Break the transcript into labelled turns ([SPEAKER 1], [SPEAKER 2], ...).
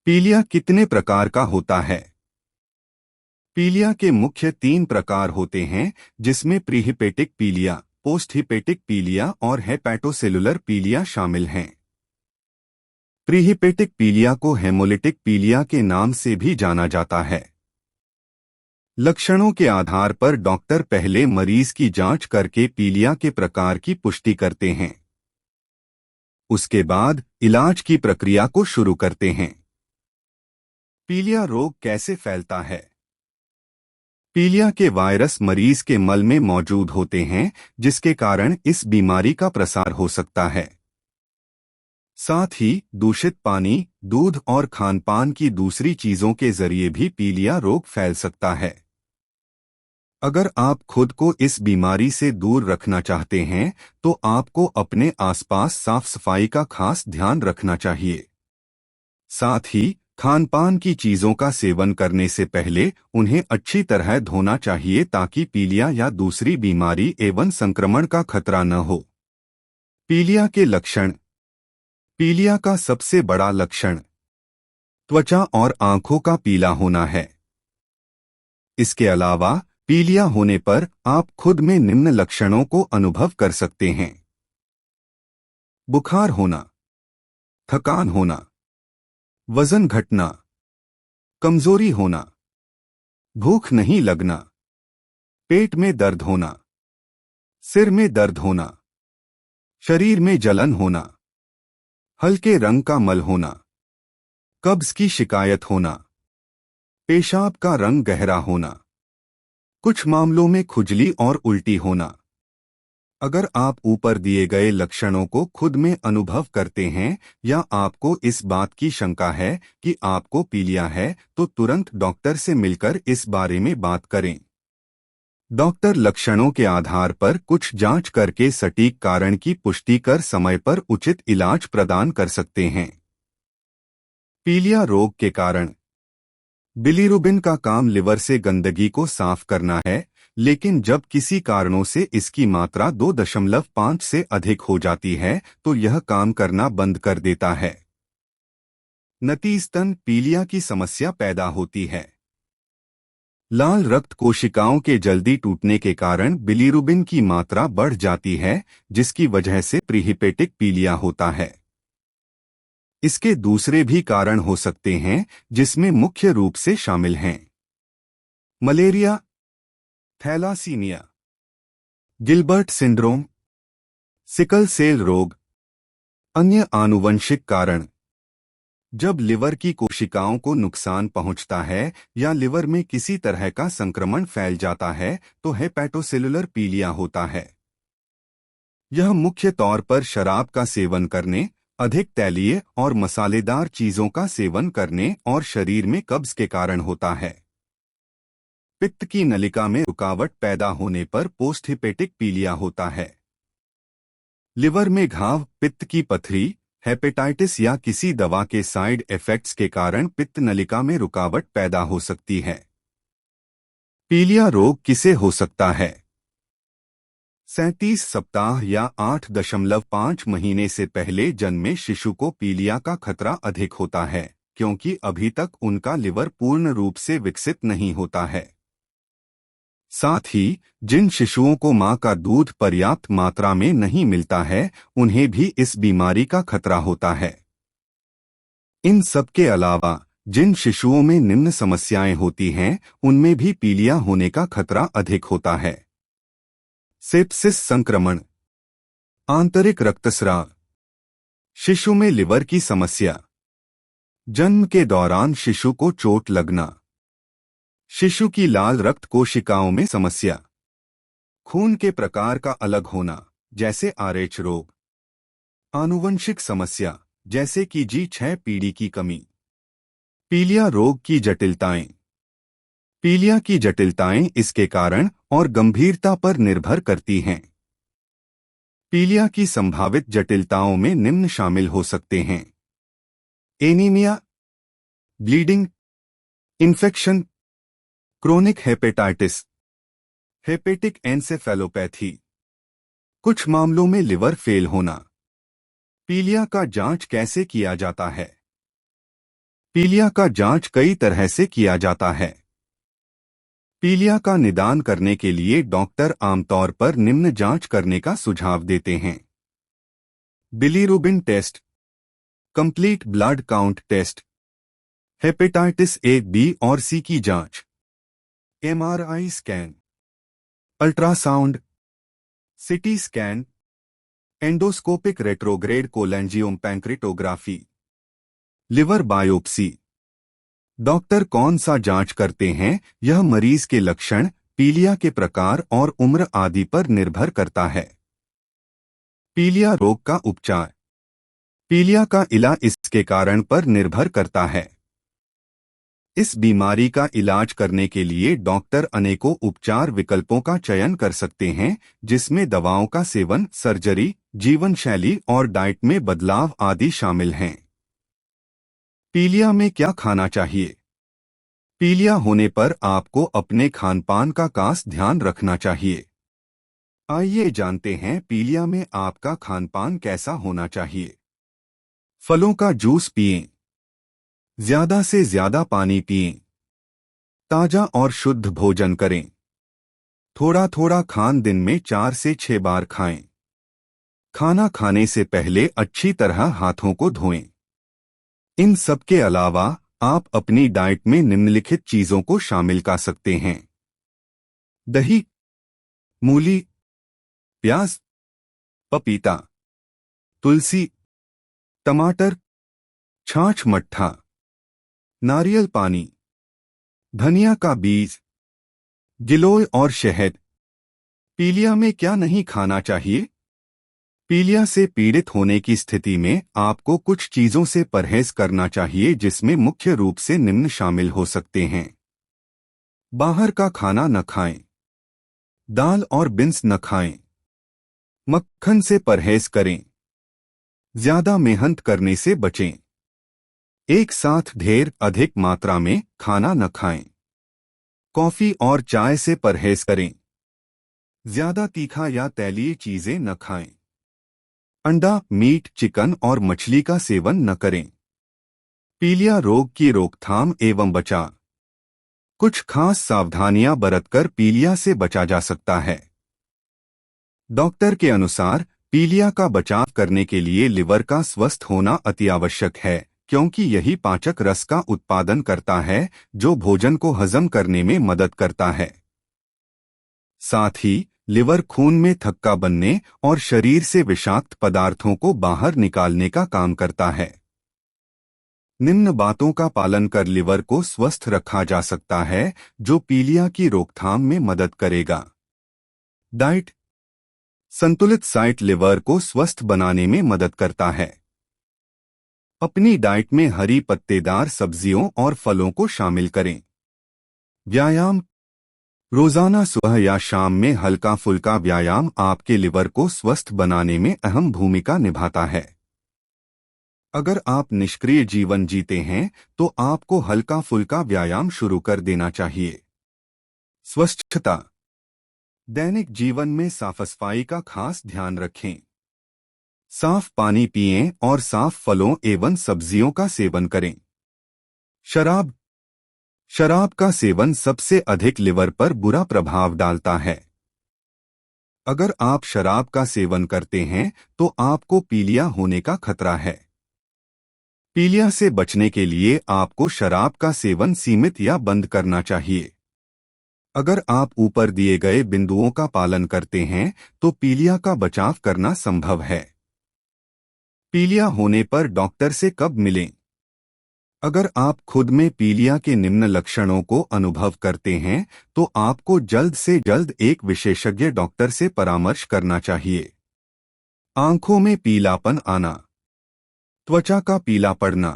[SPEAKER 1] पीलिया कितने प्रकार का होता है? पीलिया के मुख्य 3 प्रकार होते हैं, जिसमें प्रीहिपेटिक पीलिया, पोस्टहिपेटिक पीलिया और हेपेटोसेलुलर पीलिया शामिल हैं। प्रीहिपेटिक पीलिया को हेमोलिटिक पीलिया के नाम से भी जाना जाता है। लक्षणों के आधार पर डॉक्टर पहले मरीज की जांच करके पीलिया के प्रकार की पुष्टि करते हैं। उसके बाद इलाज की प्रक्रिया को शुरू करते हैं। पीलिया रोग कैसे फैलता है? पीलिया के वायरस मरीज के मल में मौजूद होते हैं, जिसके कारण इस बीमारी का प्रसार हो सकता है। साथ ही दूषित पानी, दूध और खानपान की दूसरी चीजों के जरिए भी पीलिया रोग फैल सकता है। अगर आप खुद को इस बीमारी से दूर रखना चाहते हैं, तो आपको अपने आसपास साफ सफाई का खास ध्यान रखना चाहिए। साथ ही खानपान की चीजों का सेवन करने से पहले उन्हें अच्छी तरह धोना चाहिए ताकि पीलिया या दूसरी बीमारी एवं संक्रमण का खतरा न हो। पीलिया के लक्षण। पीलिया का सबसे बड़ा लक्षण त्वचा और आंखों का पीला होना है। इसके अलावा पीलिया होने पर आप खुद में निम्न लक्षणों को अनुभव कर सकते हैं: बुखार होना, थकान होना, वजन घटना, कमजोरी होना, भूख नहीं लगना, पेट में दर्द होना, सिर में दर्द होना, शरीर में जलन होना, हल्के रंग का मल होना, कब्ज की शिकायत होना, पेशाब का रंग गहरा होना, कुछ मामलों में खुजली और उल्टी होना। अगर आप ऊपर दिए गए लक्षणों को खुद में अनुभव करते हैं या आपको इस बात की शंका है कि आपको पीलिया है, तो तुरंत डॉक्टर से मिलकर इस बारे में बात करें। डॉक्टर लक्षणों के आधार पर कुछ जांच करके सटीक कारण की पुष्टि कर समय पर उचित इलाज प्रदान कर सकते हैं। पीलिया रोग के कारण। बिलीरुबिन का काम लिवर से गंदगी को साफ करना है, लेकिन जब किसी कारणों से इसकी मात्रा 2.5 से अधिक हो जाती है तो यह काम करना बंद कर देता है। नतीजतन पीलिया की समस्या पैदा होती है। लाल रक्त कोशिकाओं के जल्दी टूटने के कारण बिलीरुबिन की मात्रा बढ़ जाती है, जिसकी वजह से प्रीहिपेटिक पीलिया होता है। इसके दूसरे भी कारण हो सकते हैं, जिसमें मुख्य रूप से शामिल हैं: malaria, thalassaemia, Gilbert syndrome, sickle cell रोग। अन्य आनुवंशिक कारण। जब लिवर की कोशिकाओं को नुकसान पहुंचता है या लिवर में किसी तरह का संक्रमण फैल जाता है तो हेपेटोसेलुलर पीलिया होता है। यह मुख्य तौर पर शराब का सेवन करने, अधिक तैलीय और मसालेदार चीजों का सेवन करने और शरीर में कब्ज के कारण होता है। पित्त की नलिका में रुकावट पैदा होने पर पोस्टहिपेटिक पीलिया होता है। लिवर में घाव, पित्त की पथरी, हेपेटाइटिस या किसी दवा के साइड इफेक्ट्स के कारण पित्त नलिका में रुकावट पैदा हो सकती है। पीलिया रोग किसे हो सकता है? 37 सप्ताह या 8.5 महीने से पहले जन्मे शिशु को पीलिया का खतरा अधिक होता है, क्योंकि अभी तक उनका लिवर पूर्ण रूप से विकसित नहीं होता है। साथ ही जिन शिशुओं को मां का दूध पर्याप्त मात्रा में नहीं मिलता है, उन्हें भी इस बीमारी का खतरा होता है। इन सब के अलावा जिन शिशुओं में निम्न समस्याएं होती हैं, उनमें भी पीलिया होने का खतरा अधिक होता है: सेप्सिस संक्रमण, आंतरिक रक्तस्राव, शिशु में लिवर की समस्या, जन्म के दौरान शिशु को चोट लगना, शिशु की लाल रक्त कोशिकाओं में समस्या, खून के प्रकार का अलग होना जैसे RH रोग, आनुवंशिक समस्या जैसे कि G6 पीढ़ी की कमी। पीलिया रोग की जटिलताएं। पीलिया की जटिलताएं इसके कारण और गंभीरता पर निर्भर करती हैं। पीलिया की संभावित जटिलताओं में निम्न शामिल हो सकते हैं: anaemia, bleeding, infection, chronic hepatitis, hepatic encephalopathy, कुछ मामलों में लिवर फेल होना। पीलिया का जांच कैसे किया जाता है? पीलिया का जांच कई तरह से किया जाता है। पीलिया का निदान करने के लिए डॉक्टर आमतौर पर निम्न जांच करने का सुझाव देते हैं। Bilirubin test, complete blood count test, hepatitis A, B और सी की जांच, MRI scan, ultrasound, CT scan, endoscopic retrograde cholangiopancreatography, liver biopsy. Doctor कौन सा जांच करते हैं, यह मरीज के लक्षण, पीलिया के प्रकार और उम्र आदि पर निर्भर करता है। पीलिया रोग का उपचार। पीलिया का इलाज इसके कारण पर निर्भर करता है। इस बीमारी का इलाज करने के लिए डॉक्टर अनेकों उपचार विकल्पों का चयन कर सकते हैं, जिसमें दवाओं का सेवन, सर्जरी, जीवन शैली और डाइट में बदलाव आदि शामिल हैं। पीलिया में क्या खाना चाहिए? पीलिया होने पर आपको अपने खानपान का खास ध्यान रखना चाहिए। आइए जानते हैं पीलिया में आपका खानपान कैसा होना चाहिए। फलों का जूस पिएं। ज्यादा से ज्यादा पानी पिएं। ताजा और शुद्ध भोजन करें। थोड़ा थोड़ा खान दिन में 4 से 6 बार खाएं। खाना खाने से पहले अच्छी तरह हाथों को धोएं। इन सब के अलावा आप अपनी डाइट में निम्नलिखित चीजों को शामिल कर सकते हैं: दही, मूली, प्याज, पपीता, तुलसी, टमाटर, छाछ मट्ठा, नारियल पानी, धनिया का बीज, गिलोय और शहद। पीलिया में क्या नहीं खाना चाहिए? पीलिया से पीड़ित होने की स्थिति में आपको कुछ चीजों से परहेज करना चाहिए, जिसमें मुख्य रूप से निम्न शामिल हो सकते हैं: बाहर का खाना न खाएं। दाल और बीन्स न खाएं। मक्खन से परहेज करें। ज्यादा मेहनत करने से बचें। एक साथ ढेर अधिक मात्रा में खाना न खाएं। कॉफी और चाय से परहेज करें। ज्यादा तीखा या तैलीय चीजें न खाएं। अंडा, मीट, चिकन और मछली का सेवन न करें। पीलिया रोग की रोकथाम एवं बचाव। कुछ खास सावधानियां बरतकर पीलिया से बचा जा सकता है। डॉक्टर के अनुसार पीलिया का बचाव करने के लिए लिवर का स्वस्थ होना अति आवश्यक है, क्योंकि यही पाचक रस का उत्पादन करता है, जो भोजन को हजम करने में मदद करता है। साथ ही लिवर खून में थक्का बनने और शरीर से विषाक्त पदार्थों को बाहर निकालने का काम करता है। निम्न बातों का पालन कर लिवर को स्वस्थ रखा जा सकता है, जो पीलिया की रोकथाम में मदद करेगा। डाइट। संतुलित डाइट लिवर को स्वस्थ बनाने में मदद करता है। अपनी डाइट में हरी पत्तेदार सब्जियों और फलों को शामिल करें। व्यायाम। रोजाना सुबह या शाम में हल्का फुल्का व्यायाम आपके लिवर को स्वस्थ बनाने में अहम भूमिका निभाता है। अगर आप निष्क्रिय जीवन जीते हैं तो आपको हल्का फुल्का व्यायाम शुरू कर देना चाहिए। स्वच्छता। दैनिक जीवन में साफ सफाई का खास ध्यान रखें। साफ पानी पिएं और साफ फलों एवं सब्जियों का सेवन करें। शराब। शराब का सेवन सबसे अधिक लिवर पर बुरा प्रभाव डालता है। अगर आप शराब का सेवन करते हैं तो आपको पीलिया होने का खतरा है। पीलिया से बचने के लिए आपको शराब का सेवन सीमित या बंद करना चाहिए। अगर आप ऊपर दिए गए बिंदुओं का पालन करते हैं तो पीलिया का बचाव करना संभव है। पीलिया होने पर डॉक्टर से कब मिलें? अगर आप खुद में पीलिया के निम्न लक्षणों को अनुभव करते हैं तो आपको जल्द से जल्द एक विशेषज्ञ डॉक्टर से परामर्श करना चाहिए। आंखों में पीलापन आना, त्वचा का पीला पड़ना,